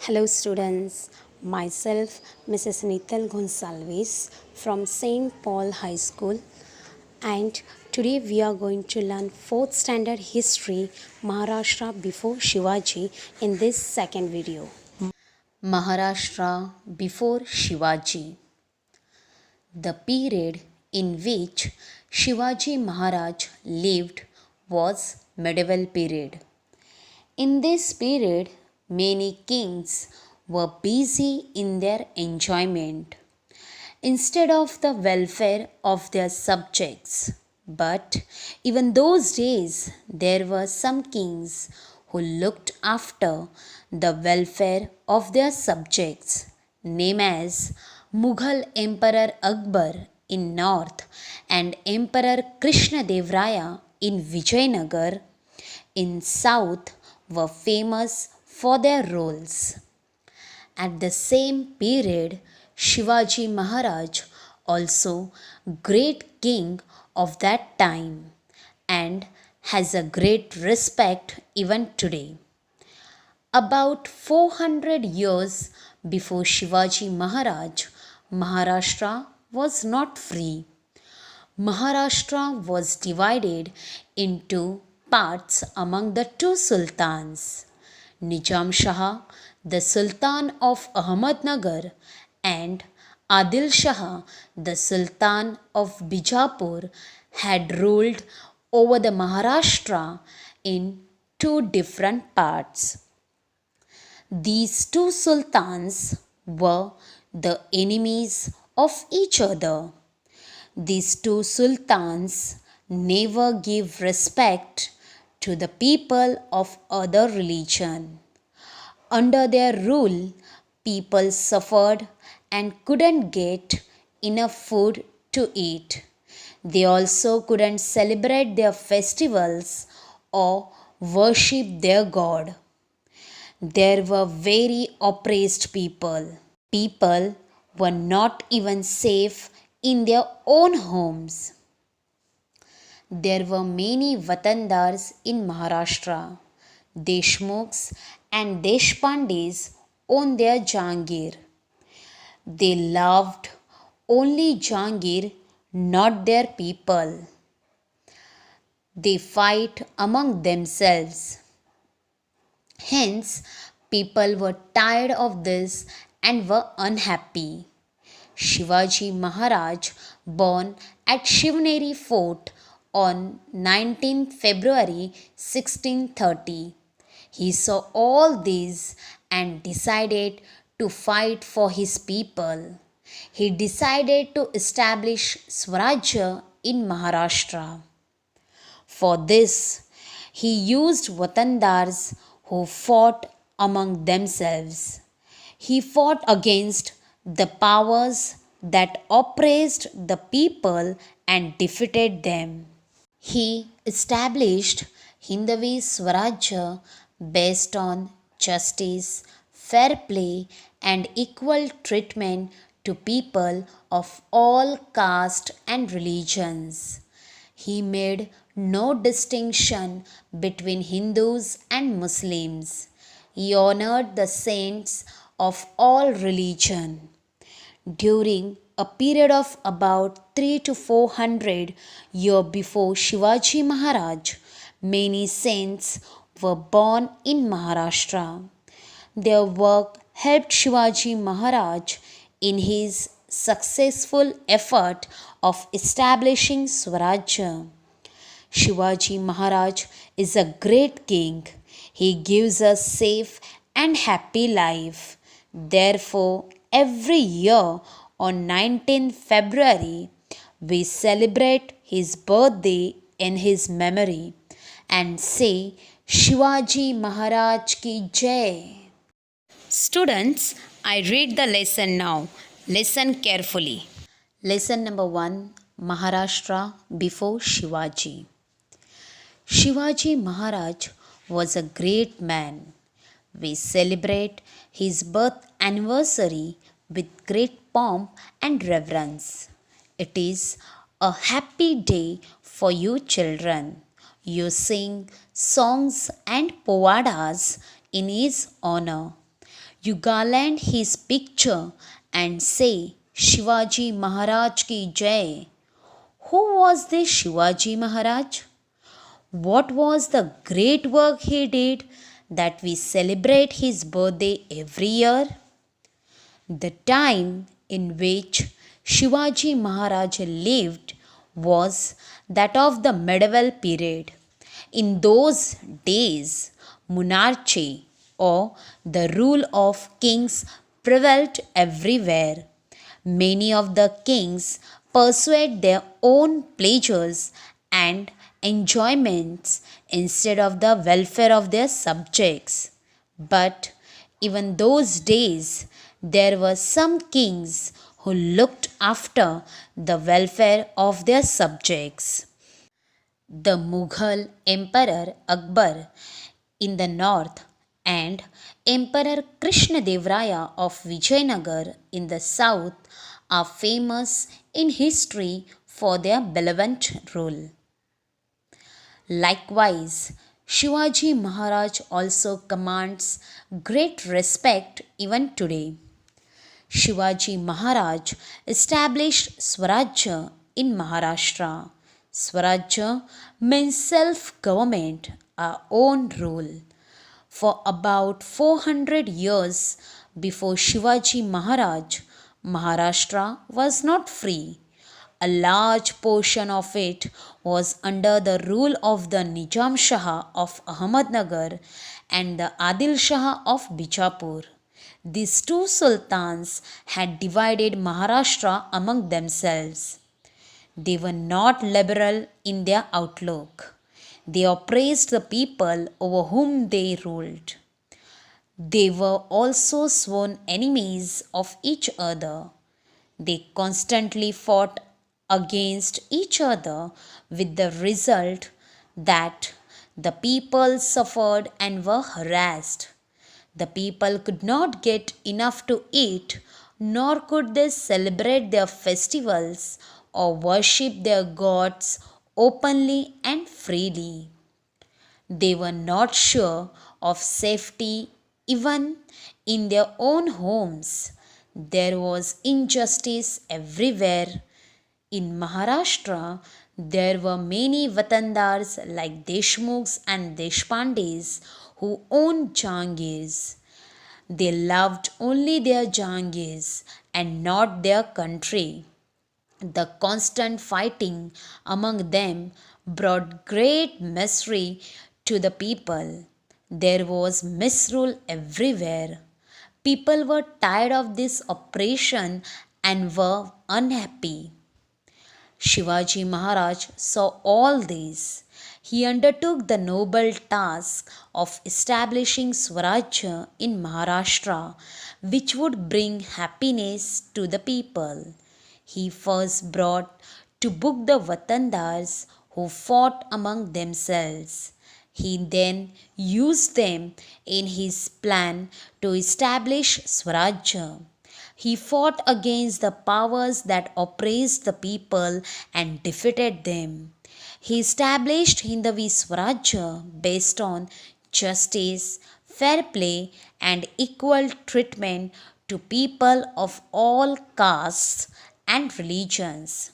Hello students, myself Mrs. Nital Gonsalves from St. Paul High School, and today we are going to learn 4th standard history Maharashtra before Shivaji in this second video. Maharashtra before Shivaji. The period in which Shivaji Maharaj lived was medieval period. In this period, many kings were busy in their enjoyment instead of the welfare of their subjects. But even those days, there were some kings who looked after the welfare of their subjects, named as Mughal Emperor Akbar in north and Emperor Krishna Dev Raya in Vijayanagar in south were famous for their roles. At the same period, Shivaji Maharaj, also great king of that time, and has a great respect even today. About 400 years before Shivaji Maharaj, Maharashtra was not free. Maharashtra was divided into parts among the two sultans. Nizam Shah, the Sultan of Ahmednagar, and Adil Shah, the Sultan of Bijapur, had ruled over the Maharashtra in two different parts. These two sultans were the enemies of each other. These two sultans never gave respect to the people of other religion. Under their rule, people suffered and couldn't get enough food to eat. They also couldn't celebrate their festivals or worship their god. There were very oppressed people. People were not even safe in their own homes. There were many Watandars in Maharashtra. Deshmukhs and Deshpandes owned their Jahangir. They loved only Jahangir, not their people. They fight among themselves. Hence, people were tired of this and were unhappy. Shivaji Maharaj, born at Shivneri Fort on 19 February 1630. He saw all these and decided to fight for his people. He decided to establish Swarajya in Maharashtra. For this, he used Watandars who fought among themselves. He fought against the powers that oppressed the people and defeated them. He established Hindavi Swarajya based on justice, fair play, and equal treatment to people of all caste and religions. He made no distinction between Hindus and Muslims. He honored the saints of all religion. During a period of about 3 to 400 years before Shivaji Maharaj, many saints were born in Maharashtra. Their work helped Shivaji Maharaj in his successful effort of establishing Swarajya. Shivaji Maharaj is a great king. He gives us safe and happy life. Therefore, every year on 19th February, we celebrate his birthday in his memory and say Shivaji Maharaj ki Jai. Students, I read the lesson now. Listen carefully. Lesson number 1, Maharashtra before Shivaji. Shivaji Maharaj was a great man. We celebrate his birth anniversary with great pomp and reverence. It is a happy day for you children. You sing songs and povadas in his honor. You garland his picture and say, Shivaji Maharaj ki Jai. Who was this Shivaji Maharaj? What was the great work he did that we celebrate his birthday every year? The time in which Shivaji Maharaj lived was that of the medieval period. In those days, monarchy or the rule of kings prevailed everywhere. Many of the kings pursued their own pleasures and enjoyments instead of the welfare of their subjects. But even those days, there were some kings who looked after the welfare of their subjects. The Mughal Emperor Akbar in the north and Emperor Krishnadevaraya of Vijayanagar in the south are famous in history for their benevolent rule. Likewise, Shivaji Maharaj also commands great respect even today. Shivaji Maharaj established Swarajya in Maharashtra. Swarajya means self-government, our own rule. For about 400 years before Shivaji Maharaj, Maharashtra was not free. A large portion of it was under the rule of the Nizam Shah of Ahmednagar and the Adil Shah of Bijapur. These two sultans had divided Maharashtra among themselves. They were not liberal in their outlook. They oppressed the people over whom they ruled. They were also sworn enemies of each other. They constantly fought against each other with the result that the people suffered and were harassed. The people could not get enough to eat, nor could they celebrate their festivals or worship their gods openly and freely. They were not sure of safety even in their own homes. There was injustice everywhere. In Maharashtra, there were many Watandars like Deshmukhs and Deshpandes who owned Jangirs. They loved only their Jangirs and not their country. The constant fighting among them brought great misery to the people. There was misrule everywhere. People were tired of this oppression and were unhappy. Shivaji Maharaj saw all this. He undertook the noble task of establishing Swarajya in Maharashtra, which would bring happiness to the people. He first brought to book the Watandars who fought among themselves. He then used them in his plan to establish Swarajya. He fought against the powers that oppressed the people and defeated them. He established Hindavi Swarajya based on justice, fair play, and equal treatment to people of all castes and religions.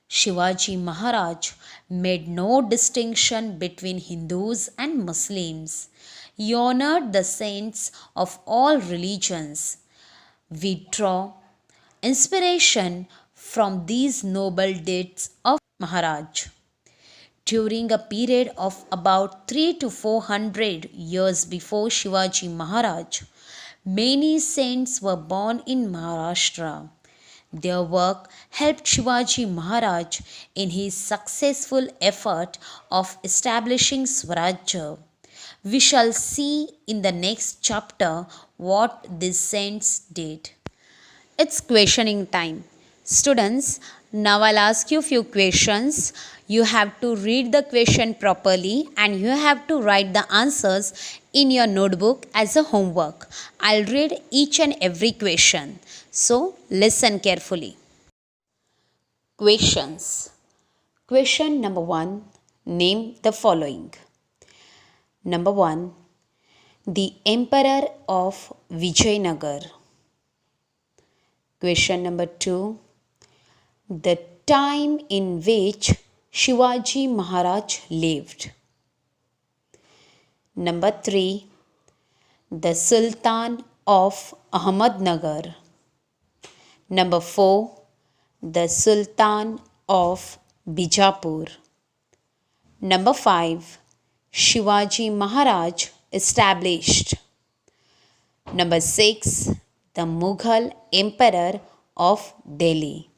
Shivaji Maharaj made no distinction between Hindus and Muslims. He honored the saints of all religions. We draw inspiration from these noble deeds of Maharaj. During a period of about 3 to 400 years before Shivaji Maharaj, many saints were born in Maharashtra. Their work helped Shivaji Maharaj in his successful effort of establishing Swarajya. We shall see in the next chapter what these saints did. It's questioning time. Students, now I'll ask you a few questions. You have to read the question properly and you have to write the answers in your notebook as a homework. I'll read each and every question. So, listen carefully. Questions. Question number 1. Name the following. Number 1. The Emperor of Vijayanagar. Question number 2. The time in which Shivaji Maharaj lived. Number 3. The Sultan of Ahmednagar. Number 4. The Sultan of Bijapur. Number 5. Shivaji Maharaj established. Number 6. The Mughal Emperor of Delhi.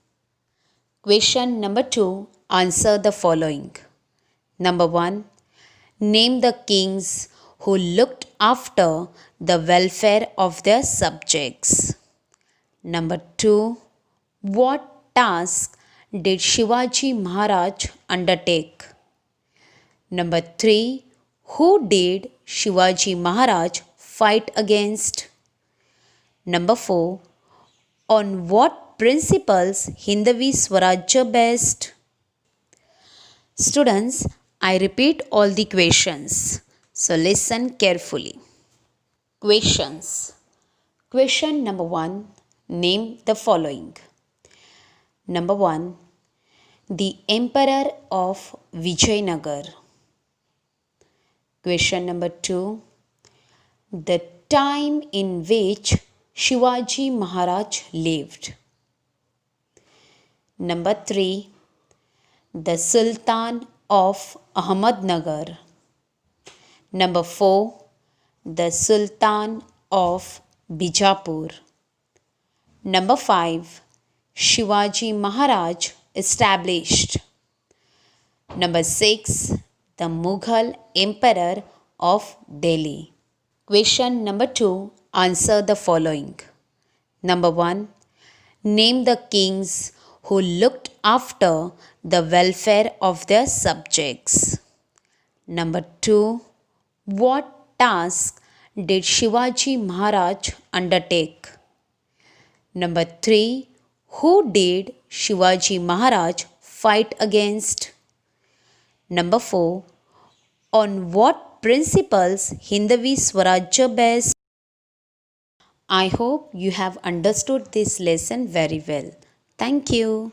Question number 2. Answer the following. Number 1. Name the kings who looked after the welfare of their subjects. Number 2. What task did Shivaji Maharaj undertake? Number 3. Who did Shivaji Maharaj fight against? Number 4. On what principles Hindavi Swarajya based? Students, I repeat all the questions. So listen carefully. Questions. Question number 1. Name the following. Number 1. The Emperor of Vijayanagar. Question number 2. The time in which Shivaji Maharaj lived. Number 3. The Sultan of Ahmednagar. Number 4. The Sultan of Bijapur. Number 5. Shivaji Maharaj established. Number 6. The Mughal Emperor of Delhi. Question number 2. Answer the following. Number 1. Name the kings who looked after the welfare of their subjects. Number 2. What task did Shivaji Maharaj undertake? Number 3. Who did Shivaji Maharaj fight against? Number 4. On what principles Hindavi Swarajya based? I hope you have understood this lesson very well. Thank you.